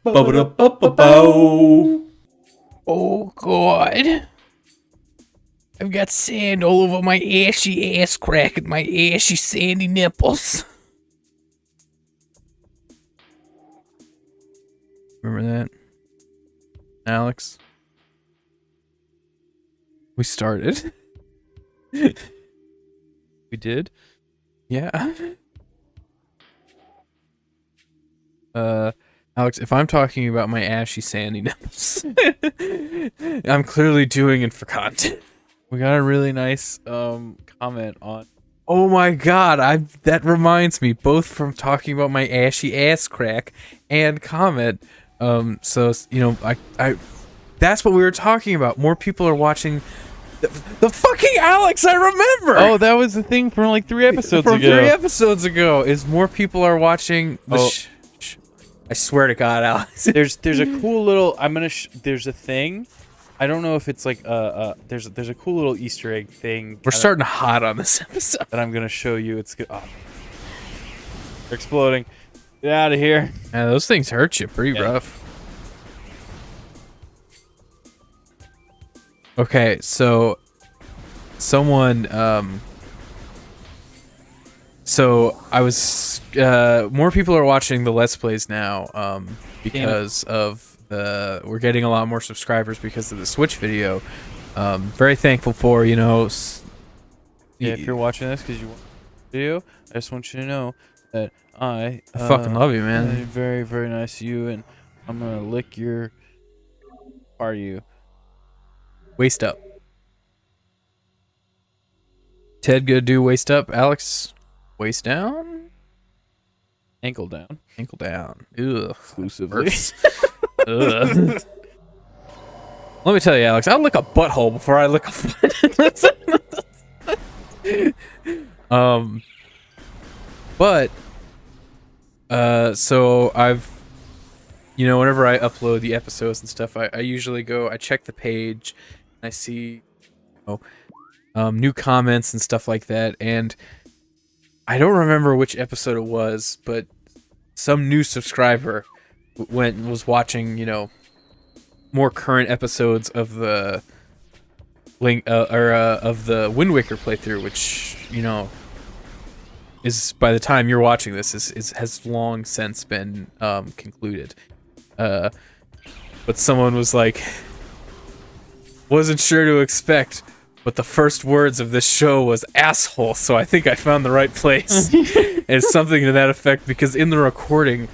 Ba-ba-da-ba-ba-bow. Oh God. I've got sand all over my ashy ass crack and my ashy sandy nipples. Remember that? Alex? We started. We did? Yeah. Alex, if I'm talking about my ashy sandy nipples, I'm clearly doing it for content. We got a really nice comment on. Oh my God! That reminds me, both from talking about my ashy ass crack and comment. So you know, I that's what we were talking about. More people are watching. The fucking Alex, I remember. Oh, that was the thing from like 3 episodes ago. 3 episodes ago, is more people are watching. I swear to God, Alex. There's a cool little. There's a thing. I don't know if it's like there's a cool little Easter egg thing. We're starting hot on this episode. That I'm gonna show you. It's good. Oh. They're exploding. Get out of here. Yeah, those things hurt you pretty rough. Okay, so someone so I was more people are watching the Let's Plays now because of we're getting a lot more subscribers because of the Switch video. Very thankful for, you know, if you're watching this because you want the video, I just want you to know that I fucking love you, man. Very, very nice to you, and I'm gonna lick your part of you. Waist up. Ted gonna do waist up. Alex, waist down. Ankle down. Ankle down. Ugh. Exclusively. Ugh. Let me tell you, Alex, I'll lick a butthole before I lick a foot. But so I've, you know, whenever I upload the episodes and stuff, I usually go, I check the page, and I see, you know, new comments and stuff like that, and I don't remember which episode it was, but some new subscriber was watching, you know, more current episodes of the of the Wind Waker playthrough, which, you know, is, by the time you're watching this, has long since been concluded. But someone was like, wasn't sure to expect, but the first words of this show was asshole, so I think I found the right place. And it's something to that effect, because in the recording,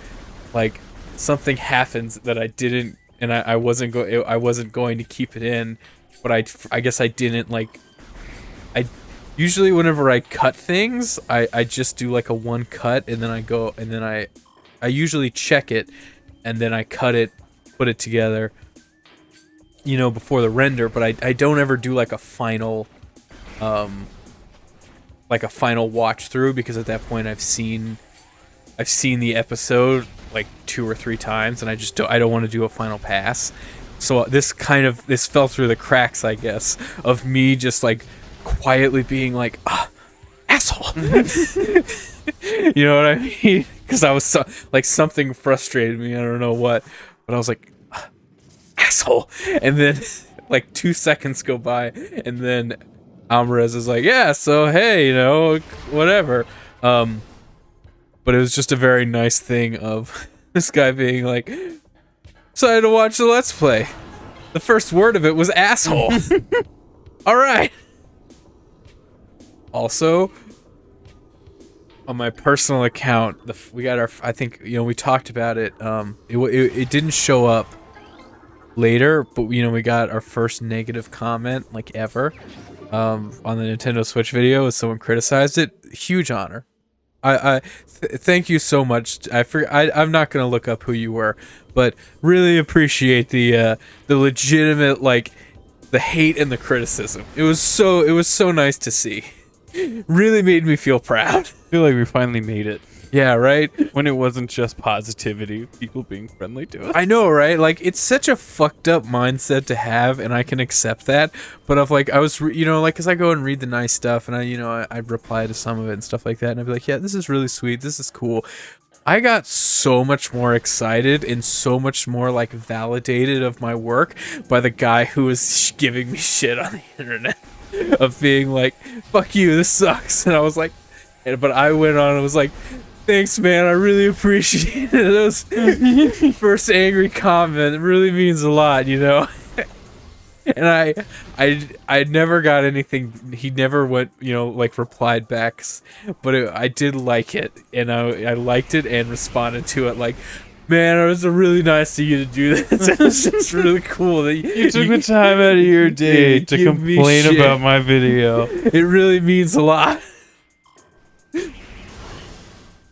like, something happens that I didn't, and I wasn't going to keep it in, but I guess I didn't, like, usually whenever I cut things, I just do like a one cut, and then I go, and then I usually check it, and then I cut it, put it together, you know, before the render, but I don't ever do like a final watch through, because at that point I've seen the episode like 2 or 3 times, and I don't want to do a final pass. So this fell through the cracks, I guess, of me just like quietly being like, asshole. You know what I mean? Because I was like, something frustrated me, I don't know what, but I was like, asshole. And then like 2 seconds go by, and then Alvarez is like, yeah, so hey, you know, whatever. But it was just a very nice thing of this guy being like, so I had to watch the Let's Play. The first word of it was asshole. All right. Also, on my personal account, we got our, I think, you know, we talked about it. It didn't show up later, but, you know, we got our first negative comment, like, ever, on the Nintendo Switch video, as someone criticized it. Huge honor. Thank you so much. I'm not gonna look up who you were, but really appreciate the legitimate, like, the hate and the criticism. It was so nice to see. Really made me feel proud. I feel like we finally made it. Yeah, right? When it wasn't just positivity, people being friendly to us. I know, right? Like, it's such a fucked up mindset to have, and I can accept that. But of like, I was, you know, like, cause I go and read the nice stuff, and I'd reply to some of it and stuff like that, and I'd be like, yeah, this is really sweet, this is cool. I got so much more excited and so much more like validated of my work by the guy who was giving me shit on the internet of being like, fuck you, this sucks. And I was like, but I went on and was like, thanks, man, I really appreciate it. Those first angry comment, it really means a lot, you know? And I never got anything. He never went, you know, like replied back, but I did like it, and I liked it and responded to it like, man, it was really nice of you to do this. It was just really cool that You took the time out of your day to give me complain shit. about my video. It really means a lot.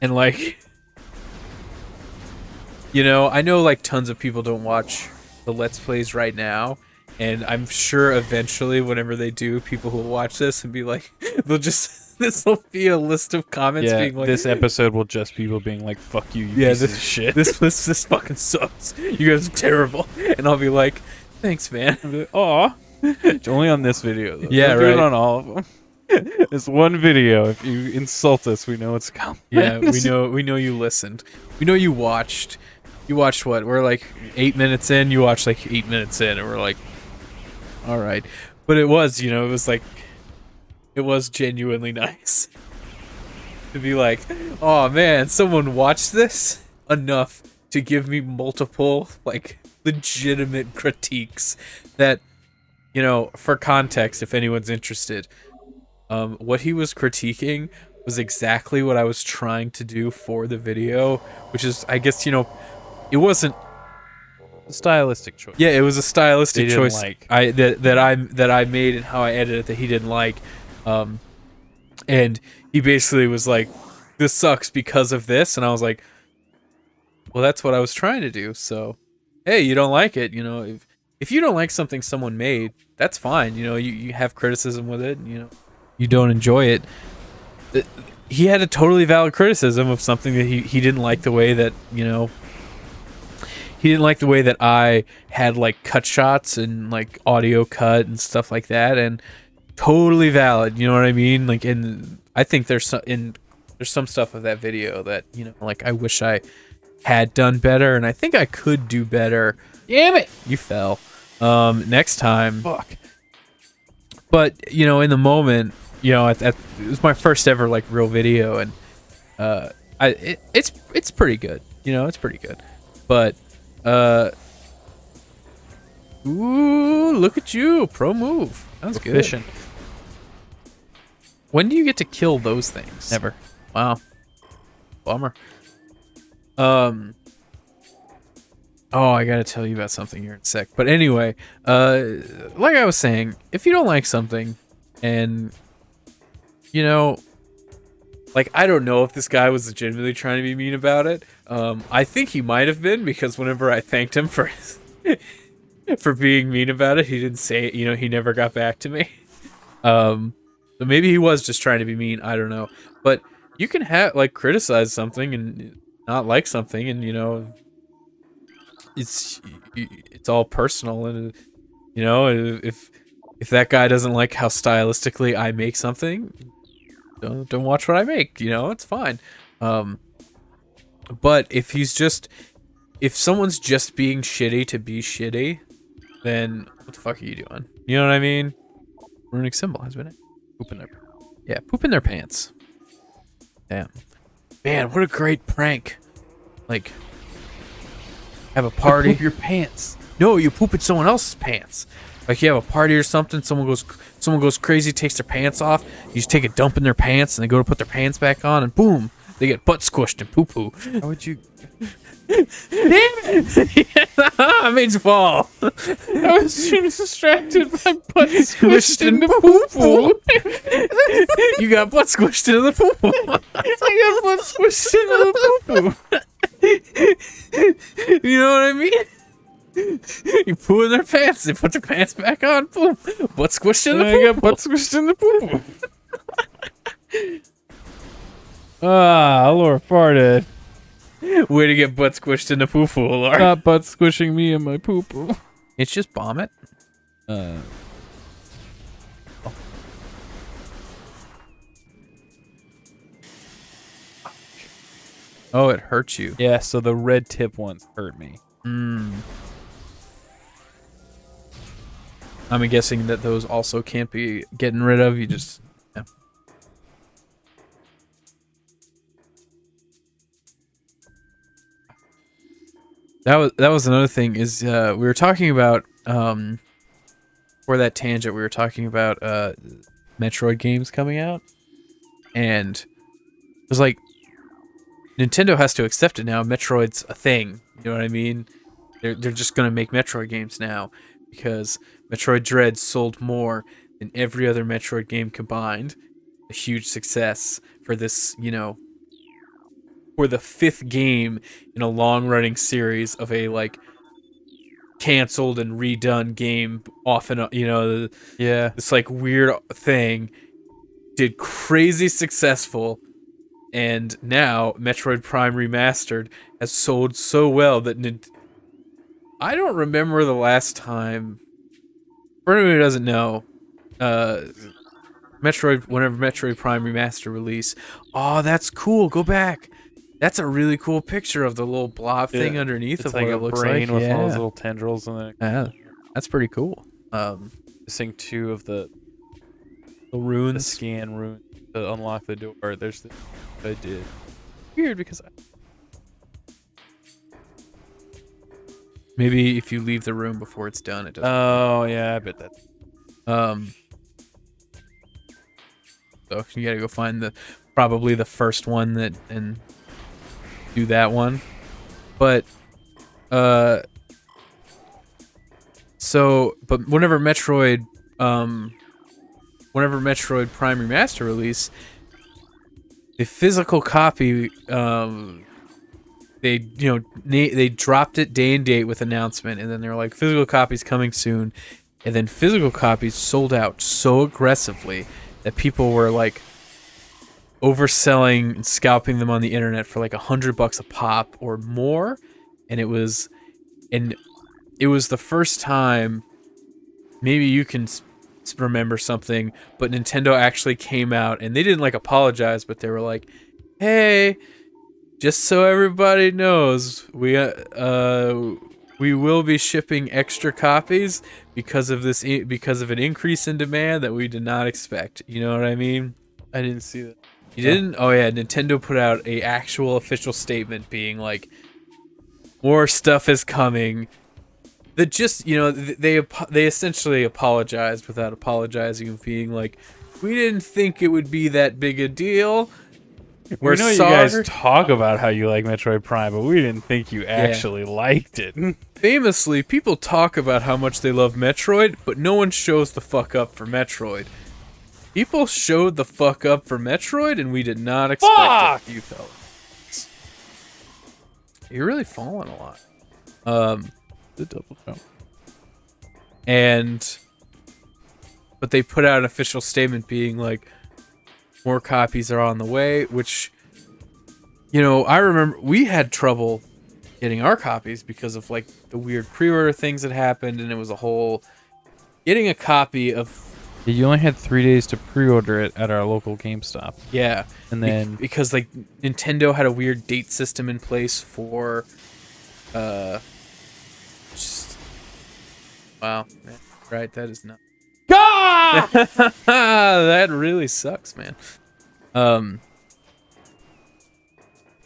And like, you know, I know like tons of people don't watch the Let's Plays right now. And I'm sure eventually, whenever they do, people will watch this and be like, they'll just, this will be a list of comments being like, this episode will just people being like, fuck you, piece of shit. This fucking sucks. You guys are terrible. And I'll be like, thanks, man. Aw. It's only on this video, though. Yeah, Don't do right. it on all of them. It's one video. If you insult us, we know it's coming. Yeah, we know you listened. We know you watched. You watched what? We're like 8 minutes in. You watched like 8 minutes in, and we're like, all right. But it was, you know, it was genuinely nice to be like, oh man, someone watched this enough to give me multiple like legitimate critiques that, you know, for context, if anyone's interested, what he was critiquing was exactly what I was trying to do for the video, which is, I guess, you know, it wasn't Stylistic choice. yeah, it was a stylistic They didn't choice like. that I made and how I edited it that he didn't like, and he basically was like, "This sucks because of this," and I was like, "Well, that's what I was trying to do." So, hey, you don't like it, you know? If you don't like something someone made, that's fine. You know, you have criticism with it. You know, you don't enjoy it. He had a totally valid criticism of something that he didn't like the way that, you know. He didn't like the way that I had like cut shots and like audio cut and stuff like that, and totally valid. You know what I mean? Like, and I think there's some stuff of that video that, you know, like I wish I had done better, and I think I could do better. Damn it, you fell. Next time. Fuck. But you know, in the moment, you know, it was my first ever like real video, and it's pretty good. You know, it's pretty good, but. Ooh, look at you, pro move. That's good. Efficient. When do you get to kill those things? Never. Wow. Bummer. Oh, I gotta tell you about something here in a sec. But anyway, like I was saying, if you don't like something, and you know, like, I don't know if this guy was legitimately trying to be mean about it. I think he might have been, because whenever I thanked him for for being mean about it, he didn't say it. You know, he never got back to me. So maybe he was just trying to be mean. I don't know. But you can have like criticize something and not like something, and you know, it's all personal, and you know, if that guy doesn't like how stylistically I make something. Don't watch what I make, you know, it's fine. But if someone's just being shitty to be shitty, then what the fuck are you doing? You know what I mean? Runic symbol has been it. Poop in their pants. Damn. Man, what a great prank. Like, have a party. Poop your pants. No, you poop in someone else's pants. Like, you have a party or something, someone goes crazy, takes their pants off, you just take a dump in their pants, and they go to put their pants back on, and boom, they get butt squished and poo-poo. How would you... Damn it! I made you fall. I was too distracted by butt squished into poo-poo. You got butt squished into the poo-poo. I got butt squished into the poo-poo. You know what I mean? You poo in their pants, they put their pants back on, boom, butt squished in the poo-poo. I got butt squished in the poo-poo. Laura farted. Way to get butt squished in the poo-poo, Laura. Stop butt squishing me in my poo-poo. It's just vomit. Oh, it hurts you. Yeah, so the red tip ones hurt me. Mm. I'm guessing that those also can't be getting rid of. You just, yeah. That was another thing is we were talking about for that tangent we were talking about Metroid games coming out, and it was like Nintendo has to accept it now. Metroid's a thing. You know what I mean? They're just gonna make Metroid games now because Metroid Dread sold more than every other Metroid game combined. A huge success for this, for the 5th game in a long-running series of a like canceled and redone game. Often, Yeah. this like weird thing did crazy successful. And now Metroid Prime Remastered has sold so well that I don't remember the last time. For anyone who doesn't know, whenever Metroid Prime Remaster release, oh, that's cool. Go back. That's a really cool picture of the little blob thing underneath it's of like what a it looks brain like. with Yeah. all those little tendrils in it. Yeah, that's pretty cool. Missing 2 of the Runes. scan runes to unlock the door. There's the I did. Weird because Maybe if you leave the room before it's done, it doesn't. Oh yeah, I bet that. So you gotta go find probably the first one and do that one. But but whenever Metroid Prime Remaster release, the physical copy they dropped it day and date with announcement, and then they're like, physical copies coming soon, and then physical copies sold out so aggressively that people were like overselling and scalping them on the internet for like $100 a pop or more. And it was the first time, maybe you can remember something, but Nintendo actually came out and they didn't like apologize, but they were like, hey, just so everybody knows, we will be shipping extra copies because of an increase in demand that we did not expect. You know what I mean? I didn't see that. You didn't? Oh yeah, Nintendo put out a actual official statement being like, more stuff is coming. That just, they essentially apologized without apologizing, of being like, we didn't think it would be that big a deal. We know you guys talk about how you like Metroid Prime, but we didn't think you actually liked it. Famously, people talk about how much they love Metroid, but no one shows the fuck up for Metroid. People showed the fuck up for Metroid, and we did not expect it. You fellas. You're really falling a lot. The double jump. But they put out an official statement being like, more copies are on the way, which, I remember we had trouble getting our copies because of like the weird pre-order things that happened, and it was a whole getting a copy of. You only had 3 days to pre-order it at our local GameStop. Yeah, and then because like Nintendo had a weird date system in place for, wow, man, right? That is not. God! That really sucks, man.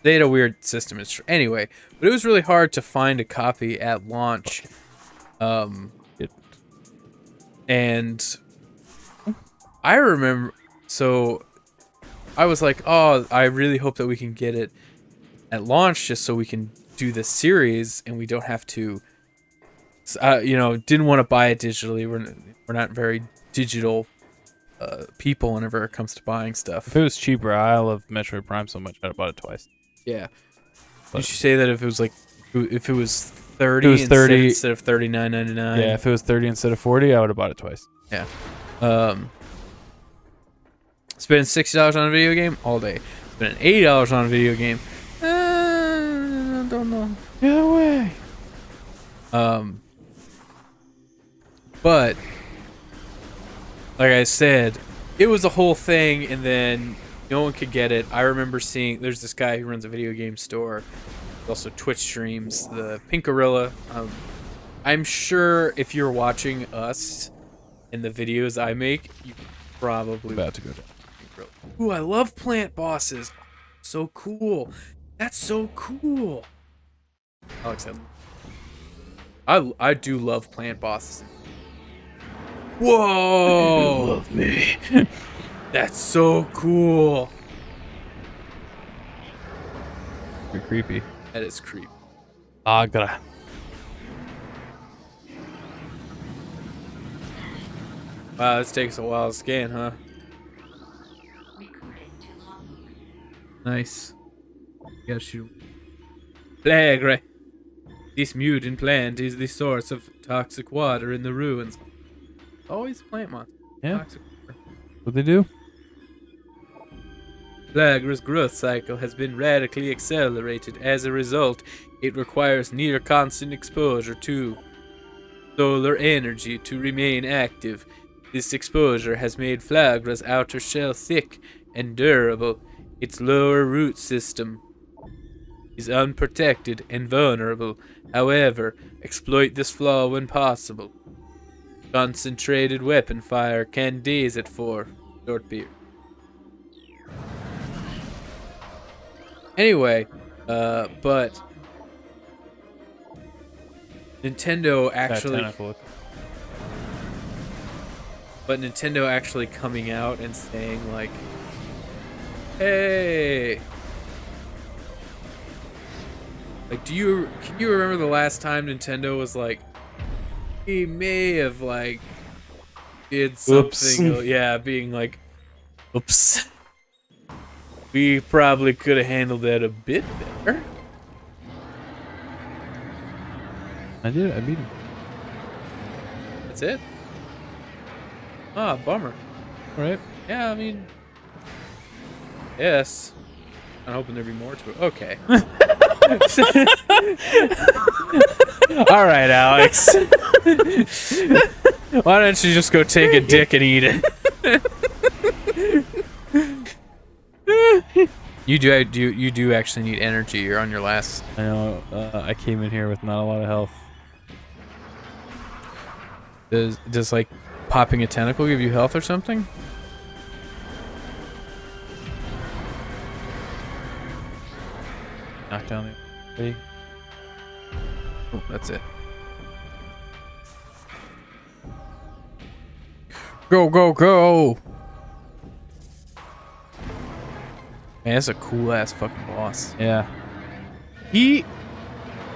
They had a weird system. Anyway, but it was really hard to find a copy at launch. And I remember, so I was like, oh, I really hope that we can get it at launch just so we can do this series and we don't have to, didn't want to buy it digitally. We're not very digital people whenever it comes to buying stuff. If it was cheaper, I love Metroid Prime so much, I'd have bought it twice. Yeah. Did you say that if it was 30 instead of $39.99? Yeah, if it was 30 instead of 40, I would have bought it twice. Yeah. Spending $60 on a video game all day. Spending $80 on a video game. I don't know. Get away. But like I said, it was a whole thing, and then No one could get it. I remember seeing, there's this guy who runs a video game store, also Twitch streams, the Pink Gorilla. I'm sure if you're watching us and the videos I make, you probably About to go down. Ooh, I love plant bosses. So cool. That's so cool. Alex, I do love plant bosses. Whoa! Love me. That's so cool. You're creepy. That is creepy. Ah, gotta. Wow, this takes a while to scan, huh? Nice. Gotta shoot. Plague, right? This mutant plant is the source of toxic water in the ruins. Always plant monster. Yeah. Toxic water. What they do? Plague's growth cycle has been radically accelerated. As a result, it requires near constant exposure to solar energy to remain active. This exposure has made Flagra's outer shell thick and durable. Its lower root system is unprotected and vulnerable. However, exploit this flaw when possible. Concentrated weapon fire can daze it for short period. Anyway, but Nintendo actually coming out and saying like, hey, like, can you remember the last time Nintendo was like, he may have like did something, yeah, being like, oops. We probably could have handled that a bit better. I did. I beat him. That's it? Ah, bummer. All right. Yeah, I mean... Yes. I'm hoping there'd be more to it. Okay. All right, Alex. Why don't you just go take a dick and eat it? You do actually need energy. You're on your last. I know. I came in here with not a lot of health. Does like popping a tentacle give you health or something? Knock down the tree. Oh, that's it. Go, go, go! Man, that's a cool ass fucking boss. Yeah. He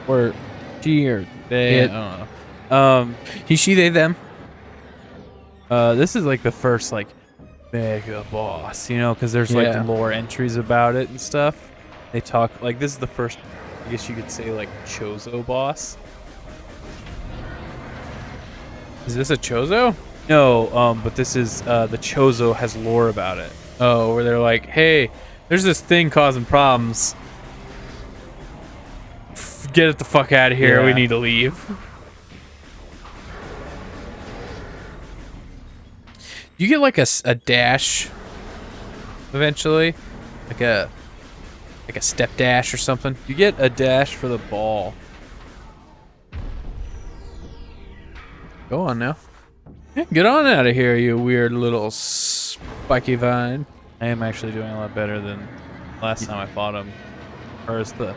or she or they. Yeah. I don't know. He, she, they, them. This is like the first like mega boss, you know, because there's like Yeah. lore entries about it and stuff. They talk like this is the first, I guess you could say, like Chozo boss. Is this a Chozo? No, but this is the Chozo has lore about it. Oh, where they're like, hey, there's this thing causing problems. Get it the fuck out of here. Yeah. We need to leave. You get like a dash eventually, like a step dash or something. You get a dash for the ball. Go on now. Yeah, get on out of here, you weird little spiky vine. I am actually doing a lot better than last time I fought him, as far as the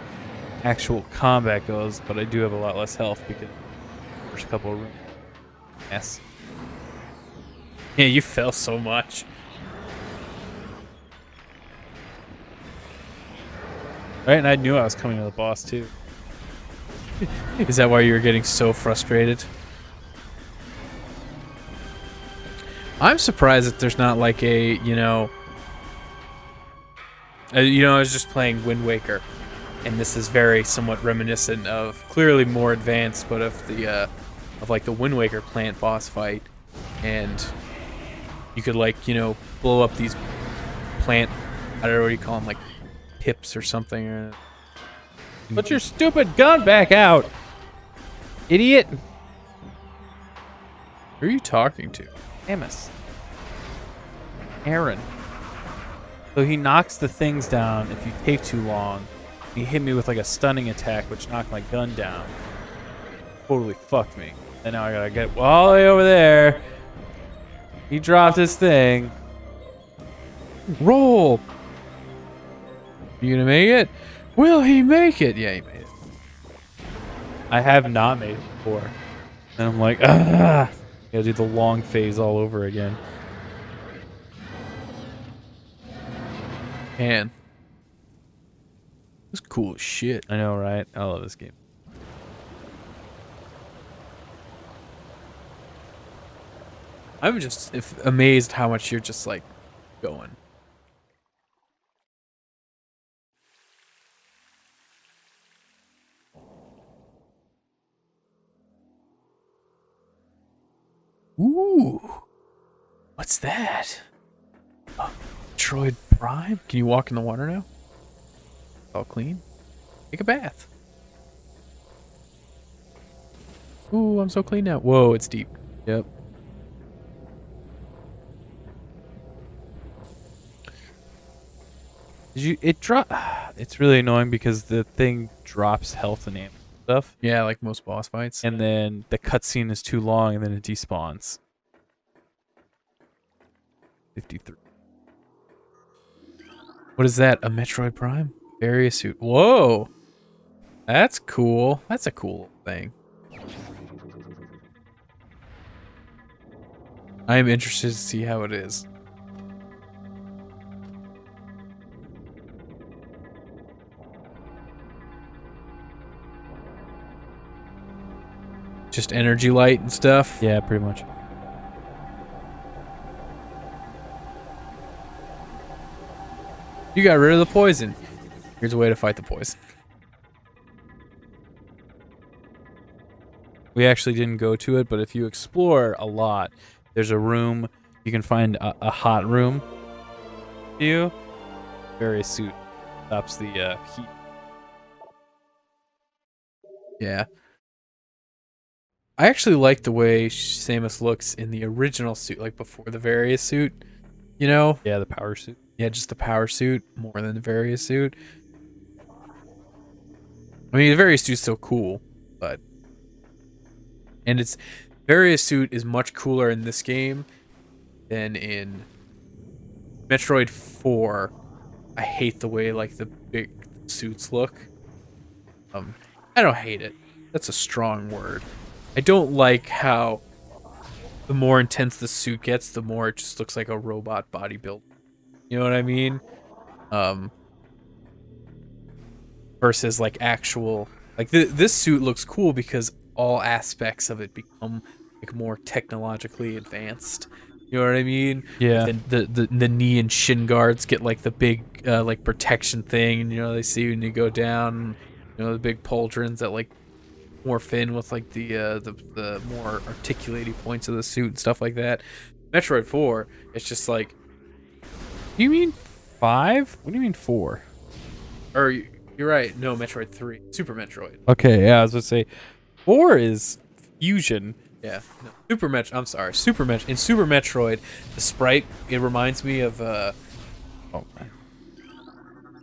actual combat goes, but I do have a lot less health because the first couple of rooms. Yes. Yeah, you fell so much. Right, and I knew I was coming to the boss too. Is that why you were getting so frustrated? I'm surprised that there's not like a, I was just playing Wind Waker, and this is very somewhat reminiscent of, clearly more advanced, but of the, like the Wind Waker plant boss fight, and you could like, blow up these plant, I don't know what you call them, like pips or something. Or Put your stupid gun back out, idiot! Who are you talking to? Amos. Aaron. So he knocks the things down if you take too long. He hit me with like a stunning attack, which knocked my gun down. Totally fucked me. And now I gotta get all the way over there. He dropped his thing. Roll. You gonna make it? Will he make it? Yeah, he made it. I have not made it before. And I'm like, ah. Gotta do the long phase all over again. Man. This is cool as shit. I know, right? I love this game. I'm just amazed how much you're just like going. Ooh. What's that? Metroid Prime? Can you walk in the water now? All clean? Take a bath. Ooh, I'm so clean now. Whoa, it's deep. Yep. It drop. It's really annoying because the thing drops health and ammo stuff, Yeah, like most boss fights. and then the cutscene is too long, and then it despawns. 53. What is that? A Metroid Prime? Various suit. Whoa. That's cool. That's a cool thing. I am interested to see how it is. Just energy light and stuff. Yeah, pretty much. You got rid of the poison. Here's a way to fight the poison. We actually didn't go to it, but if you explore a lot, there's a room. You can find a hot room. You various suit stops the heat. Yeah. I actually like the way Samus looks in the original suit, like before the various suit. You know? Yeah, the power suit. Yeah, just the power suit more than the various suit. I mean, the various suit's still cool, but... And its various suit is much cooler in this game than in Metroid 4. I hate the way, like, the big suits look. I don't hate it. That's a strong word. I don't like how the more intense the suit gets, the more it just looks like a robot bodybuilder. You know what I mean? Versus like actual, like this suit looks cool because all aspects of it become like more technologically advanced. You know what I mean? Yeah. Like the knee and shin guards get like the big like protection thing, and you know they see when you go down. You know the big pauldrons that like morph in with like the more articulating points of the suit and stuff like that. Metroid 4, it's just like. Do you mean 5? What do you mean 4? Or you're right. No, Metroid 3, Super Metroid. Okay, yeah, I was gonna say 4 is fusion. Yeah, no, I'm sorry, Super Met. In Super Metroid, the sprite it reminds me of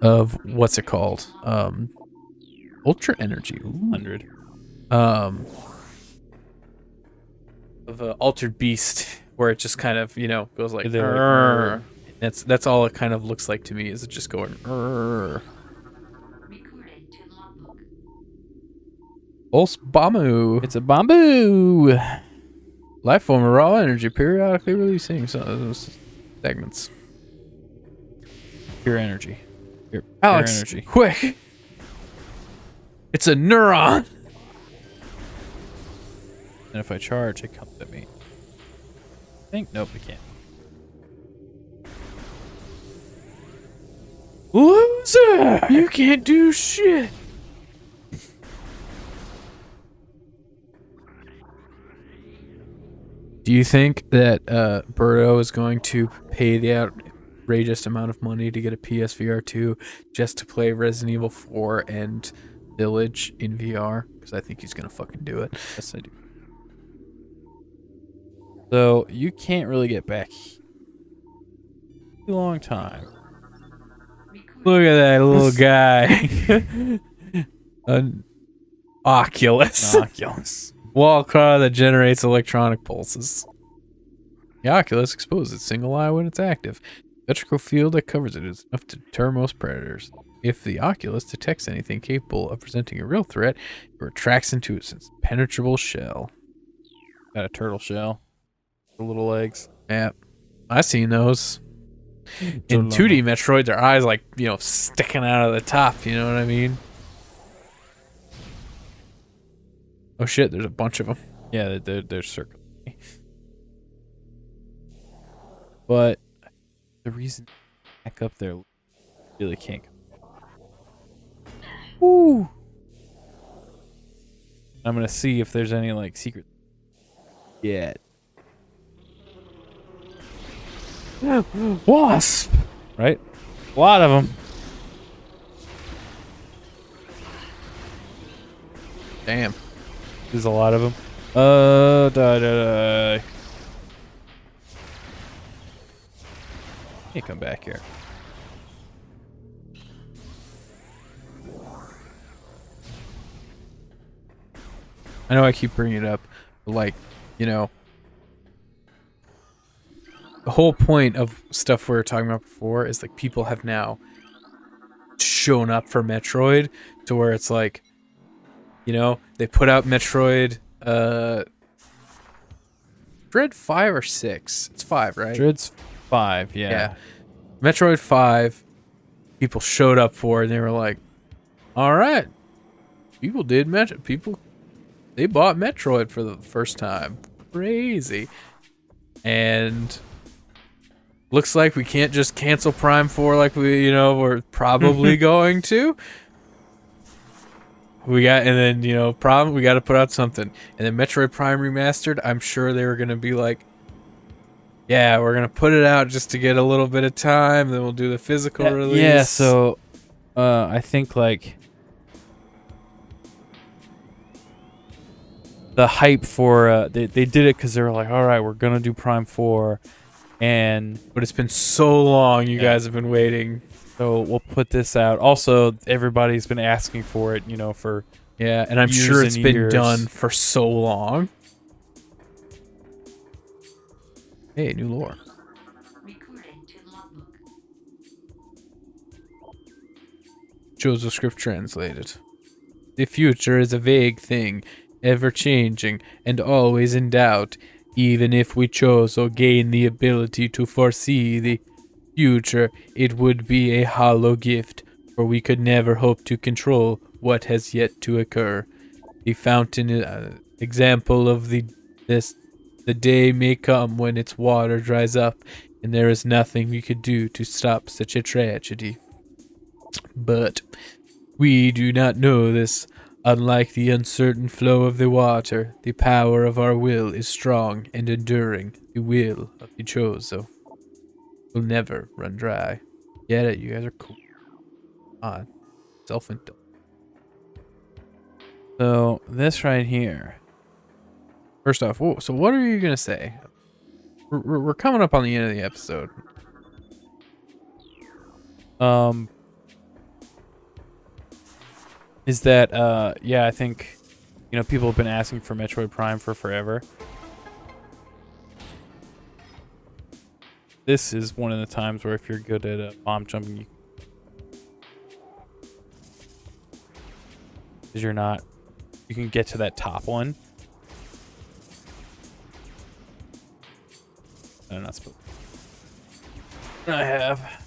of what's it called? Ultra Energy. Ooh. 100. Of Altered Beast, where it just kind of goes like. They're like, That's all it kind of looks like to me. Is it just going? Pulse Bamu. It's a bamboo. Life form of raw energy periodically releasing some of those segments. Pure energy. Pure Alex, energy. quick! It's a neuron. And if I charge, it comes at me. I think nope, it can't. Loser! You can't do shit. Do you think that Birdo is going to pay the outrageous amount of money to get a PSVR 2 just to play Resident Evil 4 and Village in VR? Because I think he's going to fucking do it. Yes, I do. So you can't really get back a long time. Look at that little guy. An Oculus. Oculus. Wall car that generates electronic pulses. The Oculus exposes its single eye when it's active. The electrical field that covers it is enough to deter most predators. If the Oculus detects anything capable of presenting a real threat, it retracts into its impenetrable shell. Got a turtle shell. The little legs. Yeah, I've seen those. In 2D Metroid, their eyes like, sticking out of the top, you know what I mean? Oh shit, there's a bunch of them. Yeah, they're circling. But the reason back up there really can't come. Woo! I'm gonna see if there's any like secret yet. Wasp! Right? A lot of them. Damn. There's a lot of them. Die. Can't come back here. I know I keep bringing it up, but like, the whole point of stuff we were talking about before is like people have now shown up for Metroid to where it's like, they put out Metroid, Dread 5 or 6? It's 5, right? Dread's 5, yeah. Metroid 5, people showed up for it and they were like, all right, they bought Metroid for the first time. Crazy. And looks like we can't just cancel Prime 4 like we're probably going to. We got to put out something. And then Metroid Prime Remastered, I'm sure they were going to be like, yeah, we're going to put it out just to get a little bit of time, then we'll do the physical release. Yeah, so I think like the hype for they did it because they were like, all right, we're gonna do Prime 4, but it's been so long, you guys have been waiting, so we'll put this out. Also, everybody's been asking for it, for and I'm sure it's been done for so long. Hey, new lore. Joseph script translated. The future is a vague thing, ever changing and always in doubt. Even if we chose or gained the ability to foresee the future, it would be a hollow gift, for we could never hope to control what has yet to occur. The fountain example of the day may come when its water dries up, and there is nothing we could do to stop such a tragedy. But we do not know this. Unlike the uncertain flow of the water, the power of our will is strong and enduring. The will of the Chozo will never run dry. Get it? You guys are cool. On. Self-indulgent. So this right here. First off, so what are you gonna say? We're coming up on the end of the episode. Is that I think people have been asking for Metroid Prime for forever. This is one of the times where if you're good at bomb jumping, because you're not, you can get to that top one. I'm not supposed to. I have.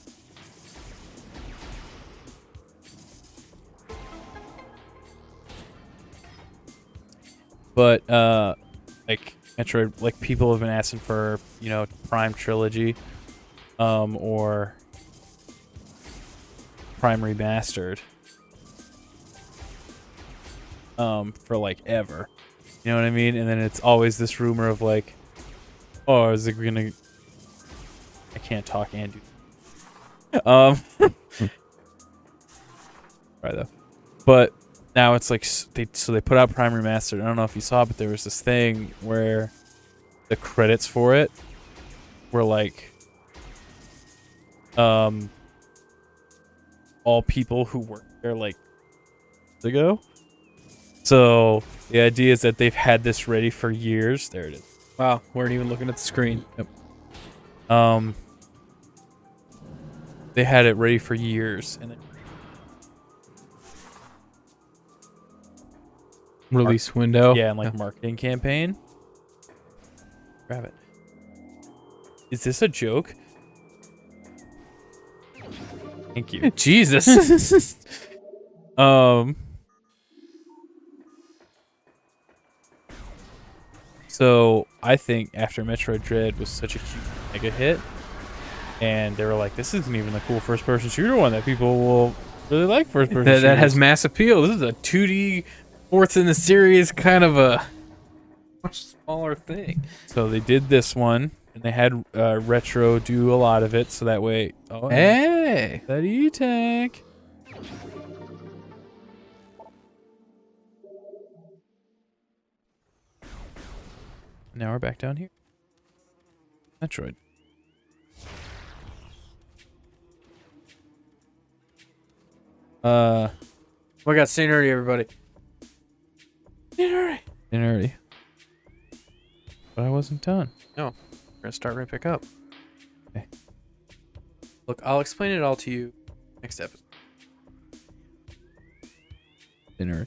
But like Metroid, like people have been asking for Prime Trilogy, or Prime Remastered, for like ever. You know what I mean? And then it's always this rumor of like, oh, is it gonna? I can't talk and do. Right though, but. Now it's like they put out Prime Remastered. I don't know if you saw, but there was this thing where the credits for it were like all people who worked there like years ago. So the idea is that they've had this ready for years. There it is. Wow, weren't even looking at the screen. Yep. They had it ready for years, and then Release window. yeah, and like marketing campaign. Grab it. Is this a joke? Thank you. Jesus. So I think after Metroid Dread was such a huge mega hit, and they were like, "This isn't even a cool first-person shooter one that people will really like first-person shooters." that has mass appeal. This is a 2D fourth in the series, kind of a much smaller thing. So they did this one, and they had Retro do a lot of it, so that way. Oh, Hey. that E-Tank. Now we're back down here. Metroid. We got St. Ernie, everybody. St. Ernie. But I wasn't done. No, we're gonna start right back up. Okay. Look, I'll explain it all to you next episode. St. Ernie.